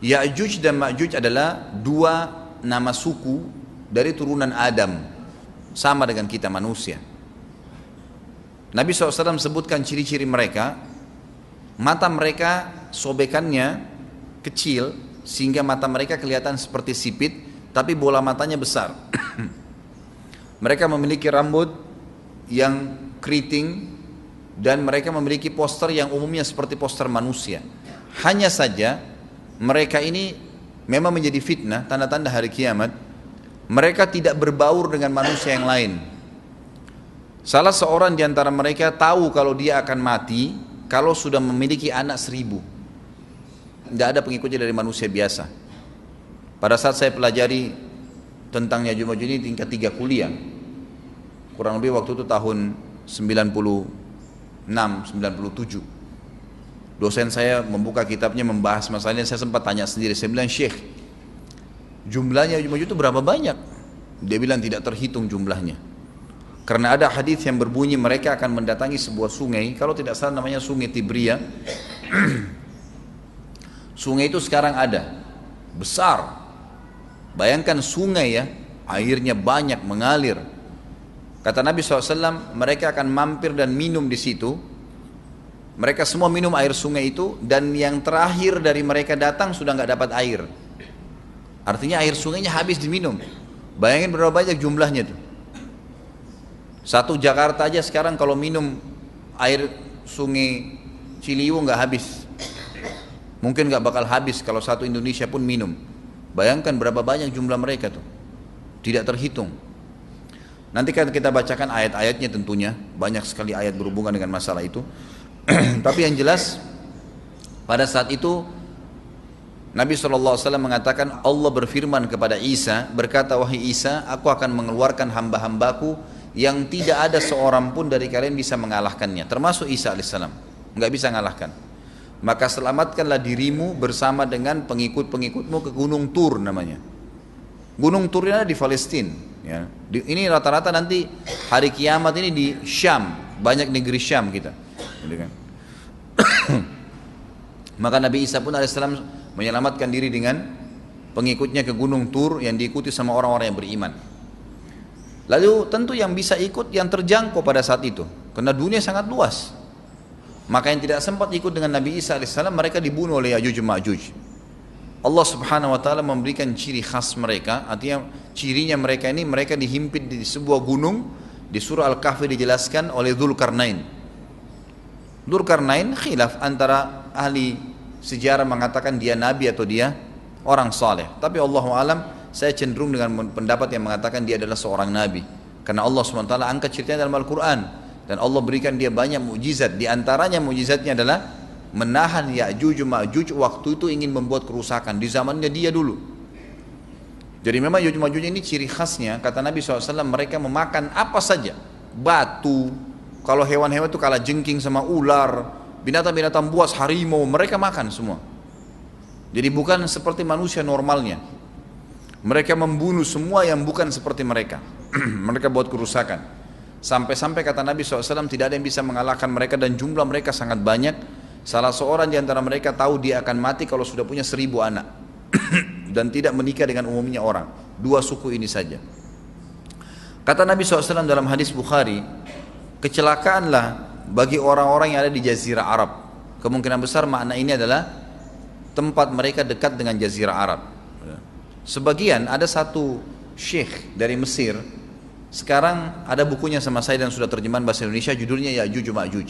Ya'juj dan Ma'juj adalah dua nama suku dari turunan Adam, sama dengan kita manusia. Nabi SAW sebutkan ciri-ciri mereka. Mata mereka sobekannya kecil sehingga mata mereka kelihatan seperti sipit, tapi bola matanya besar. Mereka memiliki rambut yang keriting dan mereka memiliki poster yang umumnya seperti poster manusia. Hanya saja mereka ini memang menjadi fitnah, tanda-tanda hari kiamat. Mereka tidak berbaur dengan manusia yang lain. Salah seorang di antara mereka tahu kalau dia akan mati kalau sudah memiliki anak 1000. Tidak ada pengikutnya dari manusia biasa. Pada saat saya pelajari tentang Ya'juj Ma'juj ini tingkat 3 kuliah, kurang lebih waktu itu tahun 96, 97. Dosen saya membuka kitabnya membahas masalahnya. Saya sempat tanya sendiri, saya bilang, Syekh, jumlahnya Ya'juj Ma'juj itu berapa banyak? Dia bilang tidak terhitung jumlahnya. Karena ada hadis yang berbunyi mereka akan mendatangi sebuah sungai, kalau tidak salah namanya Sungai Tibria. Sungai itu sekarang ada, besar. Bayangkan sungai ya, airnya banyak mengalir. Kata Nabi SAW, mereka akan mampir dan minum di situ. Mereka semua minum air sungai itu, dan yang terakhir dari mereka datang sudah nggak dapat air. Artinya air sungainya habis diminum. Bayangin berapa banyak jumlahnya tuh. Satu Jakarta aja sekarang kalau minum air sungai Ciliwung nggak habis. Mungkin nggak bakal habis kalau satu Indonesia pun minum. Bayangkan berapa banyak jumlah mereka tuh, tidak terhitung. Nanti kan kita bacakan ayat-ayatnya tentunya, banyak sekali ayat berhubungan dengan masalah itu. Tapi yang jelas pada saat itu Nabi SAW mengatakan, Allah berfirman kepada Isa, berkata, wahai Isa, aku akan mengeluarkan hamba-hambaku yang tidak ada seorang pun dari kalian bisa mengalahkannya, termasuk Isa alaihissalam, nggak bisa mengalahkan. Maka selamatkanlah dirimu bersama dengan pengikut-pengikutmu ke Gunung Tur namanya. Gunung Tur ini di Palestina. Ya. Ini rata-rata nanti hari kiamat ini di Syam, banyak negeri Syam kita. Gitu kan? Maka Nabi Isa pun alaihissalam menyelamatkan diri dengan pengikutnya ke Gunung Tur yang diikuti sama orang-orang yang beriman. Lalu tentu yang bisa ikut yang terjangkau pada saat itu, karena dunia sangat luas. Maka yang tidak sempat ikut dengan Nabi Isa alaihissalam, mereka dibunuh oleh Ya'juj Ma'juj. Allah subhanahu wa ta'ala memberikan ciri khas mereka, artinya cirinya mereka ini, mereka dihimpit di sebuah gunung. Di surah Al-Kahfi dijelaskan oleh Dzulkarnain. Dzulkarnain khilaf antara ahli sejarah mengatakan dia nabi atau dia orang saleh. Tapi Allahu alam, saya cenderung dengan pendapat yang mengatakan dia adalah seorang nabi. Karena Allah subhanahu wa ta'ala angkat ceritanya dalam Al-Quran. Dan Allah berikan dia banyak mukjizat. Di antaranya mukjizatnya adalah menahan Ya'juj Ma'juj waktu itu ingin membuat kerusakan di zamannya dia dulu. Jadi memang Ya'juj Ma'juj ini ciri khasnya, kata Nabi SAW, mereka memakan apa saja, batu. Kalau hewan-hewan itu kalah jengking sama ular, binatang-binatang buas, harimau, mereka makan semua. Jadi bukan seperti manusia normalnya. Mereka membunuh semua yang bukan seperti mereka. Mereka buat kerusakan. Sampai-sampai kata Nabi SAW, tidak ada yang bisa mengalahkan mereka dan jumlah mereka sangat banyak. Salah seorang di antara mereka tahu dia akan mati kalau sudah punya 1000 anak dan tidak menikah dengan umumnya orang. 2 suku ini saja. Kata Nabi SAW dalam hadis Bukhari, kecelakaanlah bagi orang-orang yang ada di Jazirah Arab. Kemungkinan besar makna ini adalah tempat mereka dekat dengan Jazirah Arab. Sebagian, ada satu syekh dari Mesir, sekarang ada bukunya sama saya dan sudah terjemahan bahasa Indonesia, judulnya Ya'juj Ma'juj.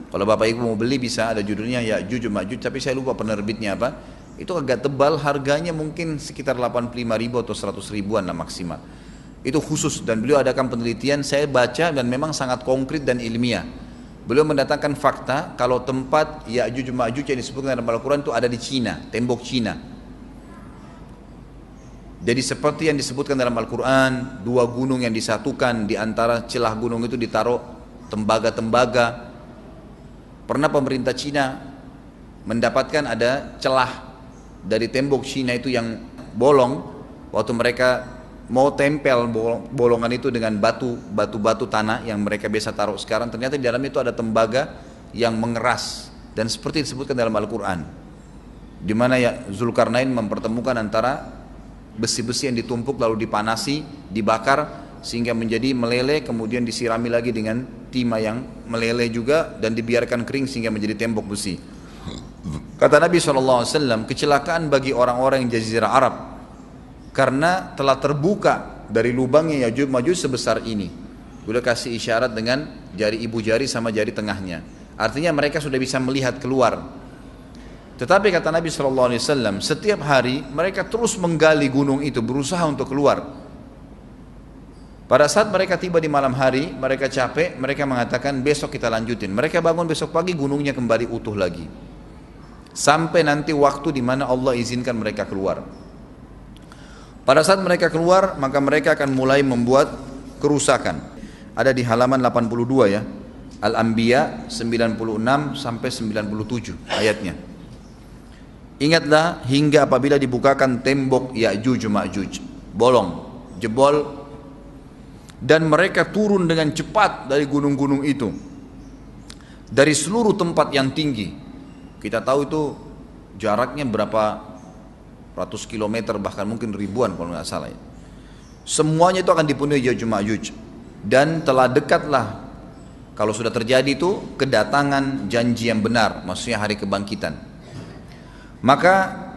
Kalau Bapak Ibu mau beli bisa, ada judulnya Ya'juj Ma'juj, tapi saya lupa penerbitnya apa. Itu agak tebal, harganya mungkin sekitar 85.000 atau 100 ribuan lah maksimal. Itu khusus, dan beliau adakan penelitian, saya baca dan memang sangat konkret dan ilmiah. Beliau mendatangkan fakta kalau tempat Ya'juj Ma'juj yang disebutkan dalam Al-Quran itu ada di Cina, tembok Cina. Jadi seperti yang disebutkan dalam Al-Quran, 2 gunung yang disatukan, di antara celah gunung itu ditaruh tembaga-tembaga. Pernah pemerintah Cina mendapatkan ada celah dari tembok Cina itu yang bolong, waktu mereka mau tempel bolongan itu dengan batu tanah yang mereka biasa taruh sekarang, ternyata di dalamnya itu ada tembaga yang mengeras, dan seperti disebutkan dalam Al-Quran. di mana ya Zulkarnain mempertemukan antara besi-besi yang ditumpuk lalu dipanasi, dibakar sehingga menjadi meleleh, kemudian disirami lagi dengan timah yang meleleh juga dan dibiarkan kering sehingga menjadi tembok besi. Kata Nabi SAW, kecelakaan bagi orang-orang yang Jazirah Arab karena telah terbuka dari lubangnya Ya'juj Ma'juj sebesar ini. Udah kasih isyarat dengan jari ibu jari sama jari tengahnya. Artinya mereka sudah bisa melihat keluar. Tetapi kata Nabi SAW, setiap hari mereka terus menggali gunung itu, berusaha untuk keluar. Pada saat mereka tiba di malam hari, mereka capek, mereka mengatakan besok kita lanjutin. Mereka bangun besok pagi, gunungnya kembali utuh lagi. Sampai nanti waktu di mana Allah izinkan mereka keluar. Pada saat mereka keluar, maka mereka akan mulai membuat kerusakan. Ada di halaman 82 ya. Al-Anbiya 96 sampai 97 ayatnya. Ingatlah hingga apabila dibukakan tembok Ya'juj Ma'juj, bolong, jebol, dan mereka turun dengan cepat dari gunung-gunung itu, dari seluruh tempat yang tinggi. Kita tahu itu jaraknya berapa ratus kilometer, bahkan mungkin ribuan kalau nggak salah ya. Semuanya itu akan dipenuhi Ya'juj Ma'juj, dan telah dekatlah, kalau sudah terjadi itu, kedatangan janji yang benar, maksudnya hari kebangkitan. Maka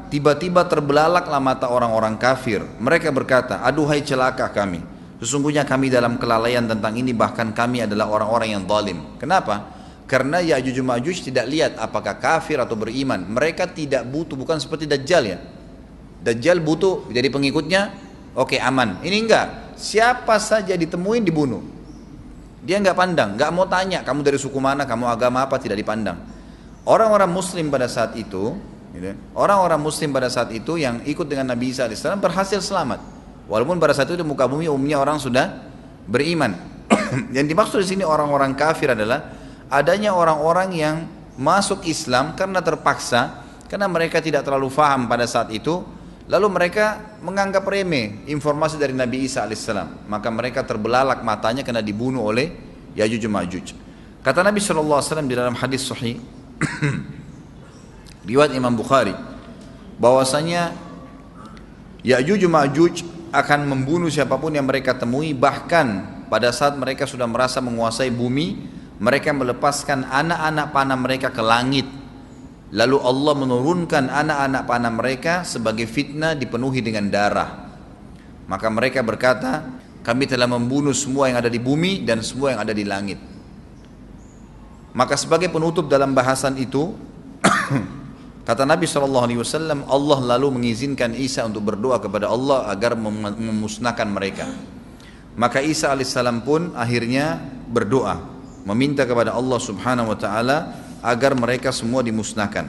tiba-tiba terbelalaklah mata orang-orang kafir. Mereka berkata, aduhai celaka kami, sesungguhnya kami dalam kelalaian tentang ini, bahkan kami adalah orang-orang yang zalim. Kenapa? Karena Ya'juj Ma'juj tidak lihat apakah kafir atau beriman. Mereka tidak butuh, bukan seperti Dajjal ya. Dajjal butuh jadi pengikutnya, oke, aman. Ini enggak, siapa saja ditemuin dibunuh. Dia enggak pandang, enggak mau tanya kamu dari suku mana, kamu agama apa, tidak dipandang. Orang-orang muslim pada saat itu, orang-orang muslim pada saat itu yang ikut dengan Nabi Isa AS berhasil selamat. Walaupun pada saat itu di muka bumi umumnya orang sudah beriman. Yang dimaksud di sini orang-orang kafir adalah adanya orang-orang yang masuk Islam karena terpaksa, karena mereka tidak terlalu faham pada saat itu, lalu mereka menganggap remeh informasi dari Nabi Isa AS. Maka mereka terbelalak matanya karena dibunuh oleh Ya'juj Ma'juj. Kata Nabi SAW di dalam hadis sahih riwayat Imam Bukhari, bahwasanya Ya'juj Ma'juj akan membunuh siapapun yang mereka temui. Bahkan pada saat mereka sudah merasa menguasai bumi, mereka melepaskan anak-anak panah mereka ke langit, lalu Allah menurunkan anak-anak panah mereka sebagai fitnah dipenuhi dengan darah. Maka mereka berkata, kami telah membunuh semua yang ada di bumi dan semua yang ada di langit. Maka sebagai penutup dalam bahasan itu kata Nabi SAW, Allah lalu mengizinkan Isa untuk berdoa kepada Allah agar memusnahkan mereka. Maka Isa AS pun akhirnya berdoa, meminta kepada Allah Subhanahu Wa Taala agar mereka semua dimusnahkan.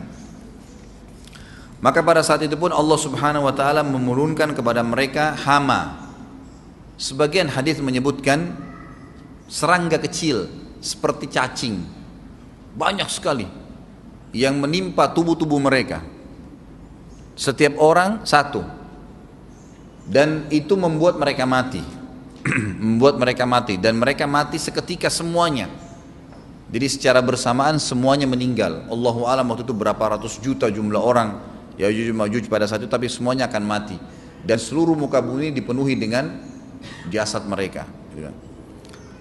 Maka pada saat itu pun Allah Subhanahu Wa Taala menurunkan kepada mereka hama. Sebagian hadis menyebutkan serangga kecil seperti cacing, banyak sekali yang menimpa tubuh-tubuh mereka, setiap orang satu, dan itu membuat mereka mati. Membuat mereka mati, dan mereka mati seketika semuanya. Jadi secara bersamaan semuanya meninggal. Allahu a'lam waktu itu berapa ratus juta jumlah orang Ya'juj Ma'juj pada saat itu, tapi semuanya akan mati dan seluruh muka bumi dipenuhi dengan jasad mereka.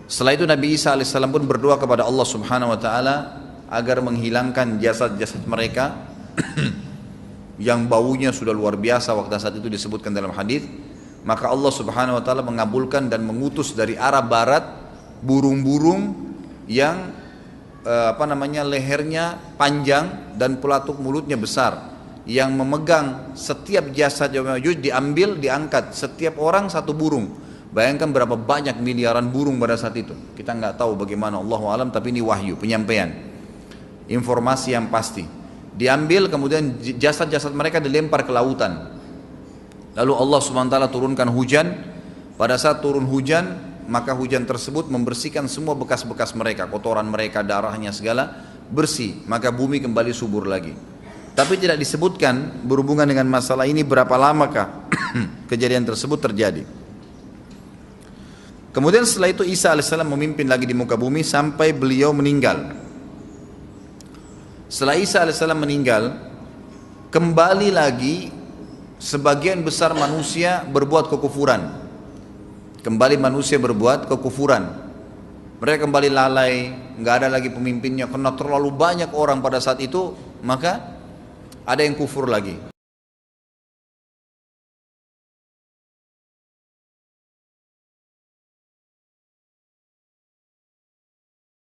Setelah itu Nabi Isa AS pun berdoa kepada Allah Subhanahu Wa Taala agar menghilangkan jasad-jasad mereka yang baunya sudah luar biasa waktu saat itu disebutkan dalam hadis. Maka Allah Subhanahu Wa Taala mengabulkan dan mengutus dari arah barat burung-burung yang lehernya panjang dan pelatuk mulutnya besar, yang memegang setiap jasad Ya'juj diambil, diangkat, setiap orang satu burung. Bayangkan berapa banyak miliaran burung pada saat itu. Kita nggak tahu bagaimana, Allahu a'lam, tapi ini wahyu, penyampaian informasi yang pasti. Diambil, kemudian jasad-jasad mereka dilempar ke lautan. Lalu Allah SWT turunkan hujan. Pada saat turun hujan, maka hujan tersebut membersihkan semua bekas-bekas mereka, kotoran mereka, darahnya segala bersih. Maka bumi kembali subur lagi. Tapi tidak disebutkan berhubungan dengan masalah ini berapa lamakah kejadian tersebut terjadi. Kemudian setelah itu Isa AS memimpin lagi di muka bumi sampai beliau meninggal. Setelah Isa AS meninggal, kembali lagi sebagian besar manusia berbuat kekufuran. Kembali manusia berbuat kekufuran. Mereka kembali lalai, nggak ada lagi pemimpinnya karena terlalu banyak orang pada saat itu, maka ada yang kufur lagi.